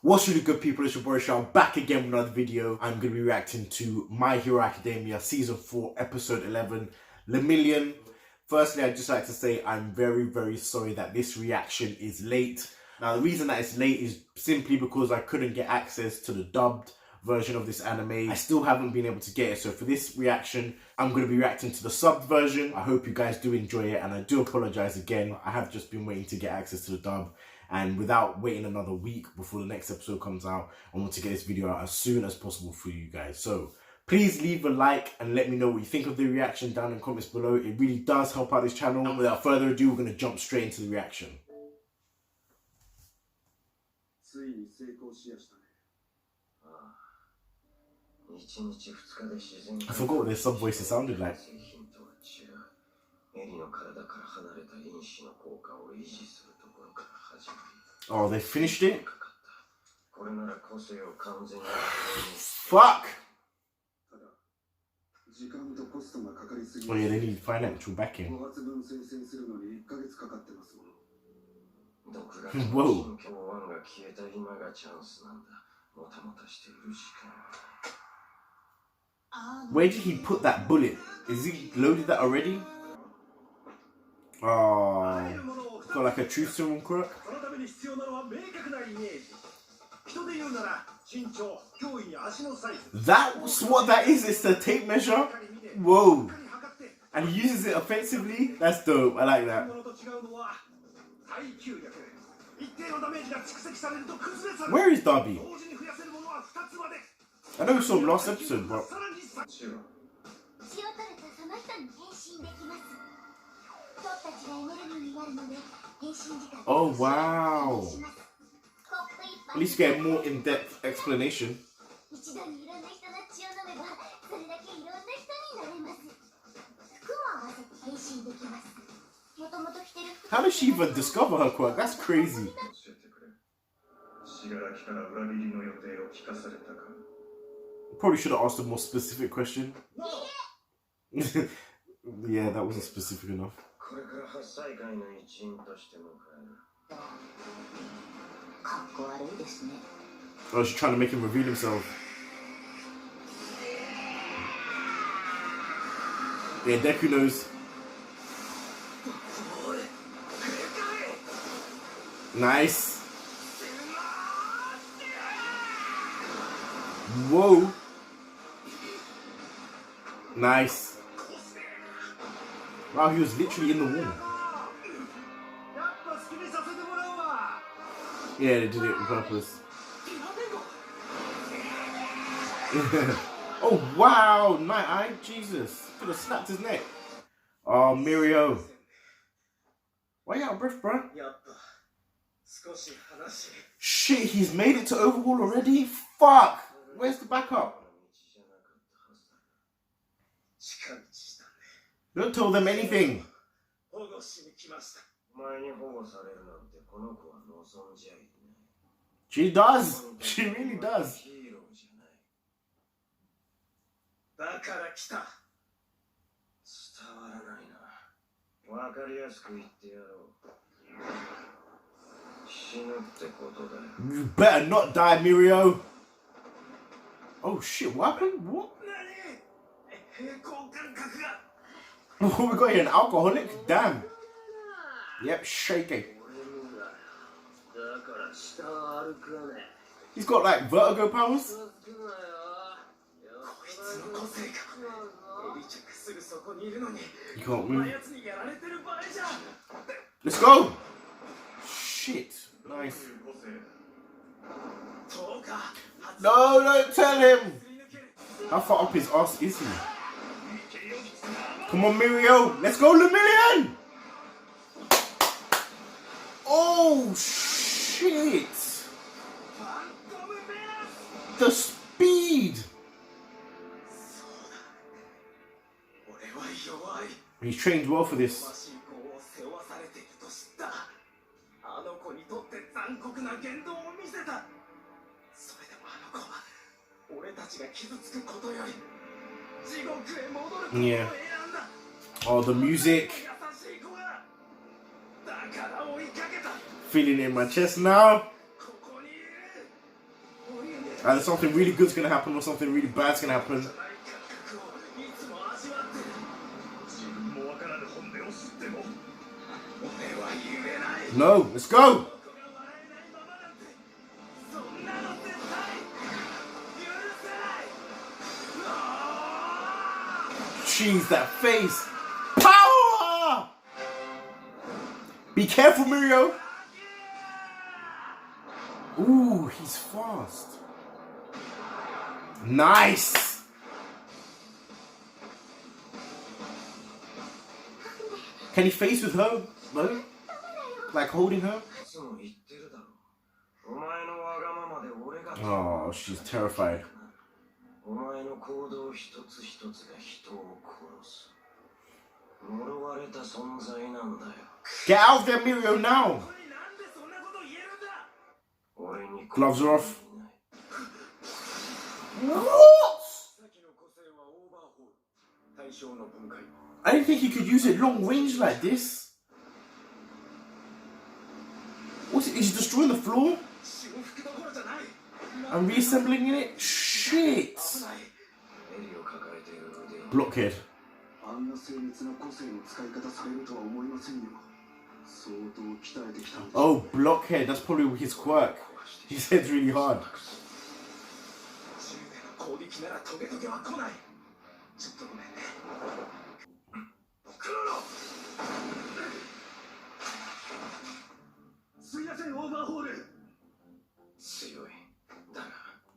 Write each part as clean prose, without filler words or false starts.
What's really good, people? It's your boy Sean back again with another video. I'm going to be reacting to My Hero Academia Season 4 Episode 11, Lemillion. Firstly, I'd just like to say I'm very sorry that this reaction is late. Now, the reason that it's late is simply because I couldn't get access to the dubbed version of this anime. I still haven't been able to get it, so for this reaction, I'm going to be reacting to the subbed version. I hope you guys do enjoy it, and I do apologize again. I have just been waiting to get access to the dub, and without waiting another week before the next episode comes out, I want to get this video out as soon as possible for you guys. So please leave a like and let me know what you think of the reaction down in the comments below. It really does help out this channel. And without further ado, we're going to jump straight into the reaction. I forgot what their sub voices sounded like. Oh, they finished it? Fuck! Oh yeah, they need financial backing. Whoa. Where did he put that bullet? Is he loaded that already? Oh, got like a truth serum crook. That's what that is. It's the tape measure. Whoa. And he uses it offensively. That's dope. I like that. Where is Darby? I know we saw him last episode, but oh wow. At least get a more in-depth explanation. How does she even discover her quirk? That's crazy. Probably should have asked a more specific question. Yeah, that wasn't specific enough. Oh, she's trying to make him reveal himself. Yeah, Deku knows. Nice. Whoa. Nice. Wow, he was literally in the wall. Yeah, they did it on purpose. Oh wow, Night Eye, Jesus. Could have snapped his neck. Oh, Mirio. Why you out of breath, bro? Shit, he's made it to Overhaul already? Fuck! Where's the backup? Don't tell them anything. She does. She really does. You better not die, Mirio. Oh shit, what happened? What? Oh, we got here an alcoholic? Damn. Yep, shaking. He's got like vertigo powers. You can't move. Let's go. Shit. Nice. No, don't tell him. How far up his ass is he? Come on, Mirio. Let's go, Lemillion. Oh, shit. The speed. He's trained well for this. Yeah. Oh, the music. Feeling it in my chest now. Either something really good's gonna happen or something really bad's gonna happen. No, let's go! Jeez, that face! Power! Be careful, Mirio! Ooh, he's fast. Nice! Can he face with her? No? Like holding her? Oh, she's terrified. Get out of there, Mirio, now! Gloves are off. What? I didn't think he could use it long range like this. What's it? Is he destroying the floor? I'm reassembling it? Shit! Blockhead. Oh, blockhead. That's probably his quirk. His head's really hard.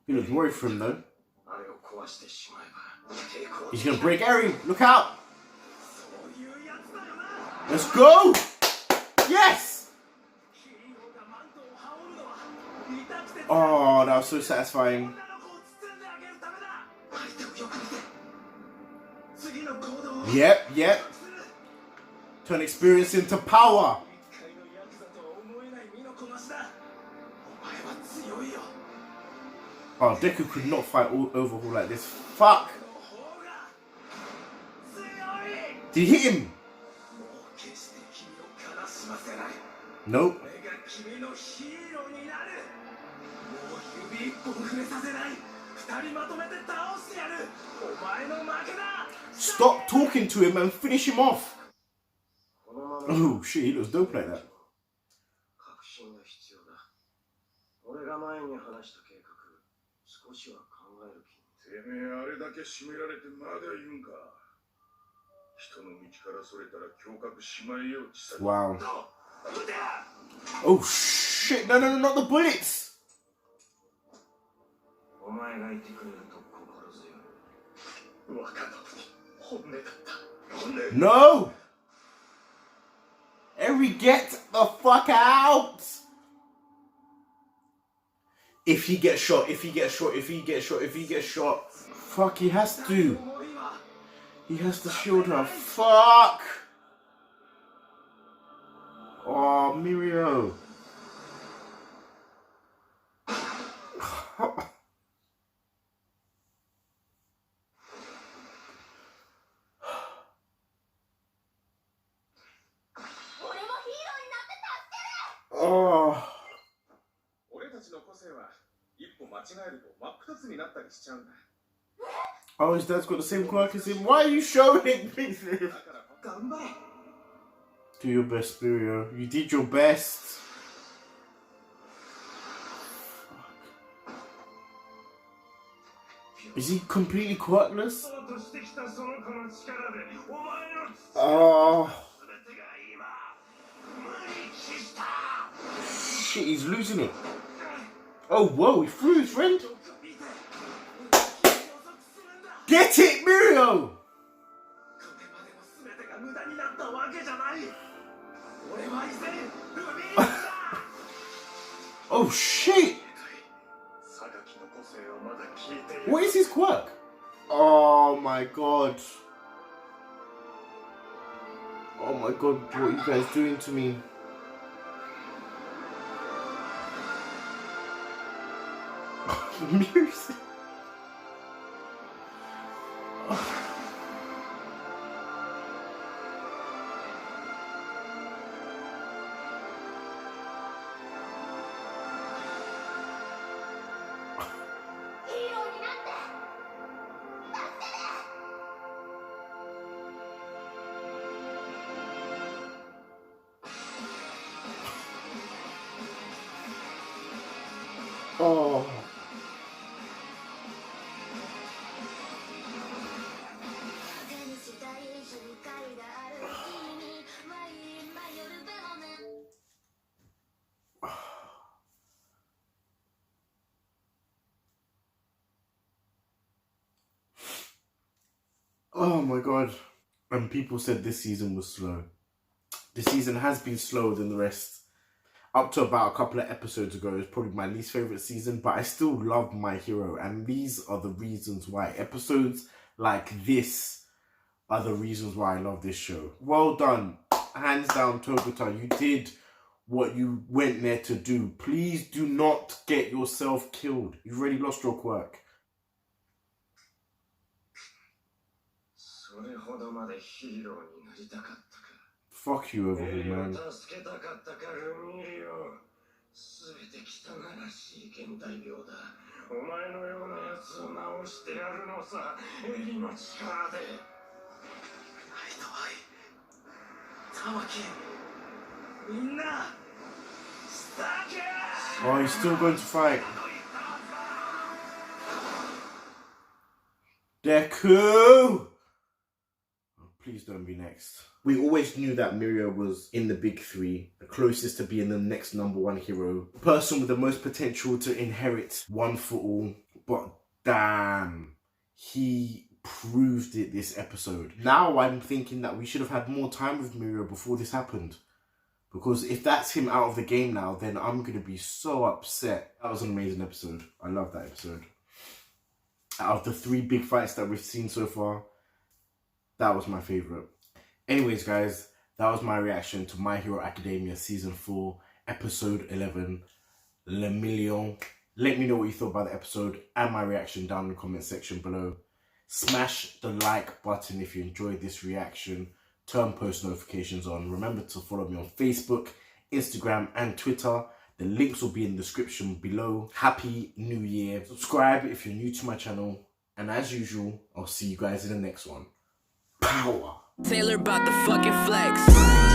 He looks worried for him though. He's gonna break Eri. Look out! Let's go! Yes! Oh, that was so satisfying. Yep. Turn experience into power. Oh, Deku could not fight Overhaul like this. Fuck! Did he hit him? Nope. Stop talking to him and finish him off. Oh shit, he looks dope like that. Wow. Oh shit, no, not the bullets! No! Eri, get the fuck out! If he gets shot, fuck, he has to. He has to shield her. Fuck! Oh, Mirio. Oh. Oh, his dad's got the same quirk as him. Why are you showing me? Do your best, Mirio. You did your best. Is he completely quirkless? Oh. Shit, he's losing it. Oh, whoa, he threw his friend. Get it, Mirio! Oh, shit! What is his quirk? Oh, my God. Oh, my God, what are you guys doing to me? Music. Oh. Oh my god. And people said this season was slow. This season has been slower than the rest. Up to about a couple of episodes ago, it was probably my least favourite season, but I still love My Hero, and these are the reasons why. Episodes like this are the reasons why I love this show. Well done. Hands down, Togata. You did what you went there to do. Please do not get yourself killed. You've already lost your quirk. Fuck you, Overhaul, man. Oh, he's still going to fight. Deku! Please don't be next. We always knew that Mirio was in the big three, the closest to being the next #1 hero, the person with the most potential to inherit One for All, but damn, he proved it this episode. Now I'm thinking that we should have had more time with Mirio before this happened, because if that's him out of the game now, then I'm going to be so upset. That was an amazing episode. I love that episode. Out of the 3 big fights that we've seen so far, that was my favourite. Anyways, guys, that was my reaction to My Hero Academia Season 4, Episode 11, Lemillion. Let me know what you thought about the episode and my reaction down in the comment section below. Smash the like button if you enjoyed this reaction. Turn post notifications on. Remember to follow me on Facebook, Instagram and Twitter. The links will be in the description below. Happy New Year. Subscribe if you're new to my channel. And as usual, I'll see you guys in the next one. Power. Taylor about the fucking flex.